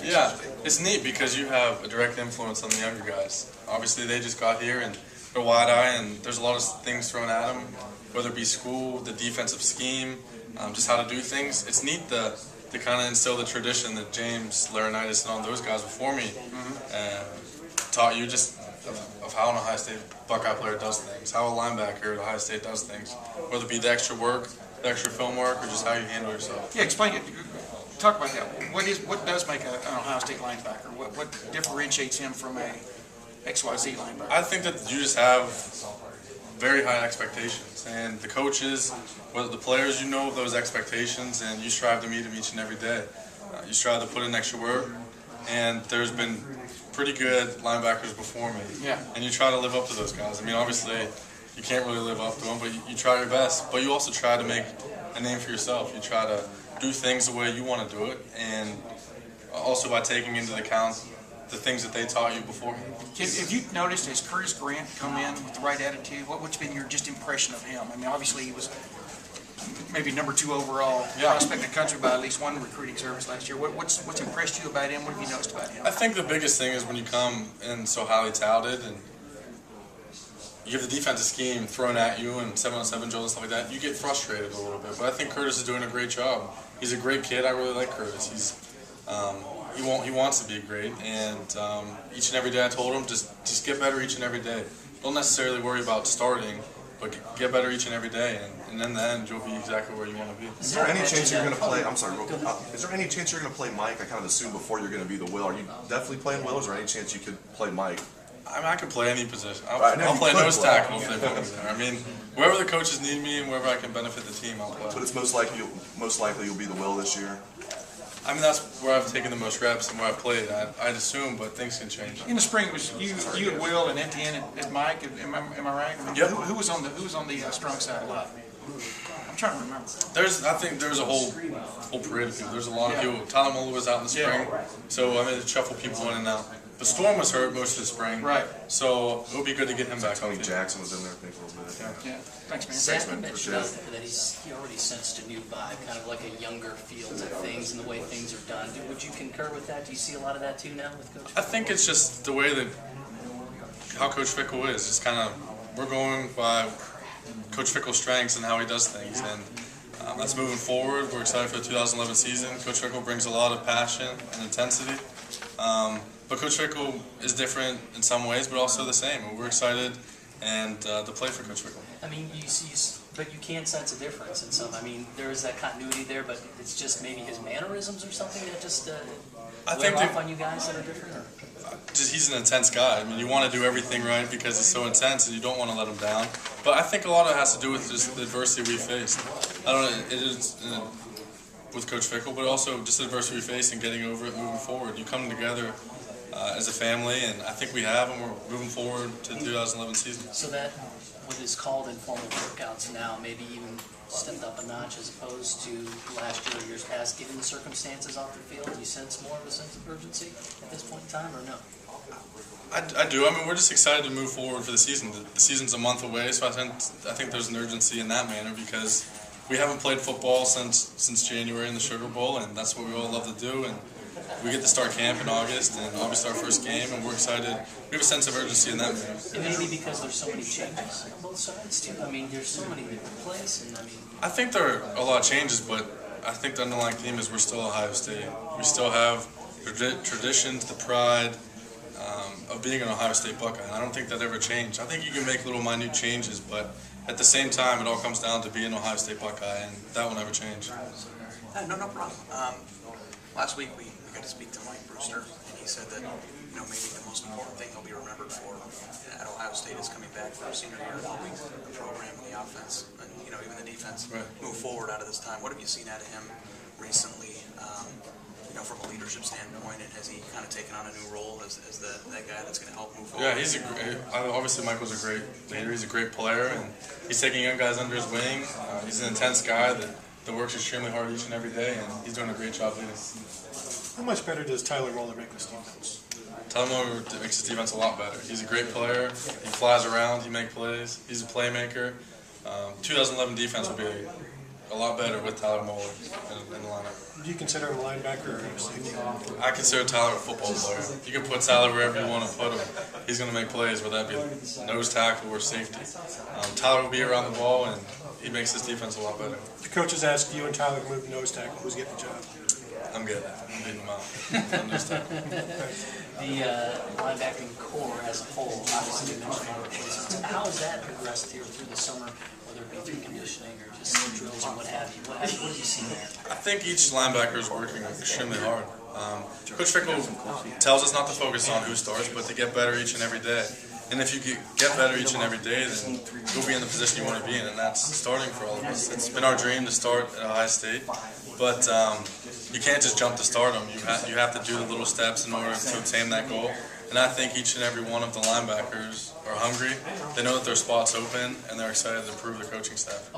Yeah, it's neat because you have a direct influence on the younger guys. Obviously, they just got here and they're wide-eyed, and there's a lot of things thrown at them, whether it be school, the defensive scheme, just how to do things. It's neat to kind of instill the tradition that James, Laurinaitis, and all those guys before me taught you just of how an Ohio State Buckeye player does things, how a linebacker at Ohio State does things, whether it be the extra work, the extra film work, or just how you handle yourself. Yeah, explain it. Talk about that. What does make an Ohio State linebacker? What differentiates him from a XYZ linebacker? I think that you just have very high expectations, and the coaches, whether the players, you know those expectations, and you strive to meet them each and every day. You strive to put in extra work, and there's been pretty good linebackers before me. Yeah. And you try to live up to those guys. I mean, obviously, you can't really live up to them, but you try your best. But you also try to make a name for yourself. You try to do things the way you want to do it, and also by taking into account the things that they taught you beforehand. Have you noticed, has Curtis Grant come in with the right attitude? What's been your just impression of him? I mean, obviously he was maybe number 2 overall prospect in the country by at least one recruiting service last year. What's impressed you about him? What have you noticed about him? I think the biggest thing is when you come in so highly touted and you have the defensive scheme thrown at you and 7-on-7 drills and stuff like that, you get frustrated a little bit. But I think Curtis is doing a great job. He's a great kid. I really like Curtis. He wants to be great, and each and every day I told him just get better each and every day. Don't necessarily worry about starting, but get better each and every day, and in the end you'll be exactly where you want to be. Is there any chance you're going to play? I'm sorry. Is there any chance you're going to play Mike? I kind of assumed before you're going to be the Will. Are you definitely playing Will? Or is there any chance you could play Mike? I mean, I can play any position. I'll play nose tackle if they put me there. I mean, wherever the coaches need me and wherever I can benefit the team, I'll play. But it's most likely you'll be the Will this year. I mean, that's where I've taken the most reps and where I've played. I'd assume, but things can change. In the spring, it was you and Will and Etienne and Mike. Am I right? Yep. Who was on the strong side a lot? I'm trying to remember. I think there's a whole parade of people. There's a lot of people. Tyler Muller was out in the spring, so I mean, to shuffle people in and out. But Storm was hurt most of the spring, right? So it would be good to get him back. Tony Jackson was in there, I think, a little bit. Yeah. Thanks, man. Zach mentioned that he already sensed a new vibe, kind of like a younger feel to things and the way things are done. Would you concur with that? Do you see a lot of that too now with Coach Fickell? I think it's just the way that how Coach Fickell is. It's kind of we're going by Coach Fickell's strengths and how he does things, and that's moving forward. We're excited for the 2011 season. Coach Fickell brings a lot of passion and intensity. But Coach Fickell is different in some ways, but also the same. We're excited and to play for Coach Fickell. I mean, but you can sense a difference in some. I mean, there is that continuity there, but it's just maybe his mannerisms or something that just wear off on you guys that are different. Or? He's an intense guy. I mean, you want to do everything right because he's so intense, and you don't want to let him down. But I think a lot of it has to do with just the adversity we faced. I don't know. It is. With Coach Fickell, but also just the adversity we face and getting over it, moving forward. You come together as a family, and I think we have, and we're moving forward to the 2011 season. So that what is called informal workouts now maybe even stepped up a notch as opposed to last year or years past, given the circumstances off the field. Do you sense more of a sense of urgency at this point in time, or no? I do. I mean, we're just excited to move forward for the season. The season's a month away, so I think there's an urgency in that manner because we haven't played football since January in the Sugar Bowl, and that's what we all love to do. And we get to start camp in August, and August our first game, and we're excited. We have a sense of urgency in that manner. And maybe because there's so many changes on both sides too. I mean, there's so many different plays, and I mean. I think there are a lot of changes, but I think the underlying theme is we're still Ohio State. We still have the traditions, the pride of being an Ohio State Buckeye. And I don't think that ever changed. I think you can make little minute changes, but at the same time, it all comes down to being an Ohio State Buckeye, and that will never change. No problem. Last week we got to speak to Mike Brewster, and he said that maybe the most important thing he'll be remembered for at Ohio State is coming back for a senior year and helping the program and the offense and even the defense move forward out of this time. What have you seen out of him recently? From a leadership standpoint, and has he kind of taken on a new role as that guy that's going to help move forward? Yeah, obviously Michael's a great leader. He's a great player, and he's taking young guys under his wing. He's an intense guy that works extremely hard each and every day, and he's doing a great job leading. How much better does Tyler Muller make this defense? Tyler Muller makes his defense a lot better. He's a great player. He flies around. He makes plays. He's a playmaker. 2011 defense will be a lot better with Tyler Moeller in the lineup. Do you consider him a linebacker or a safety? I consider Tyler a football player. You can put Tyler wherever you want to put him. He's going to make plays, whether that be nose tackle or safety. Tyler will be around the ball, and he makes his defense a lot better. The coaches ask you and Tyler to move nose tackle. Who's getting the job? I'm good. I'm beating him out. I'm nose tackle. The linebacking core as a whole, obviously you mentioned all the replacements. How has that progressed here through the summer, whether it be through conditioning or just drills or what have you? What have you seen there? I think each linebacker is working extremely hard. Coach Fickell tells us not to focus on who starts, but to get better each and every day. And if you get better each and every day, then you'll be in the position you want to be in, and that's starting for all of us. It's been our dream to start at Ohio State, but you can't just jump to stardom. You have to do the little steps in order to attain that goal. And I think each and every one of the linebackers are hungry. They know that their spot's open, and they're excited to prove their coaching staff.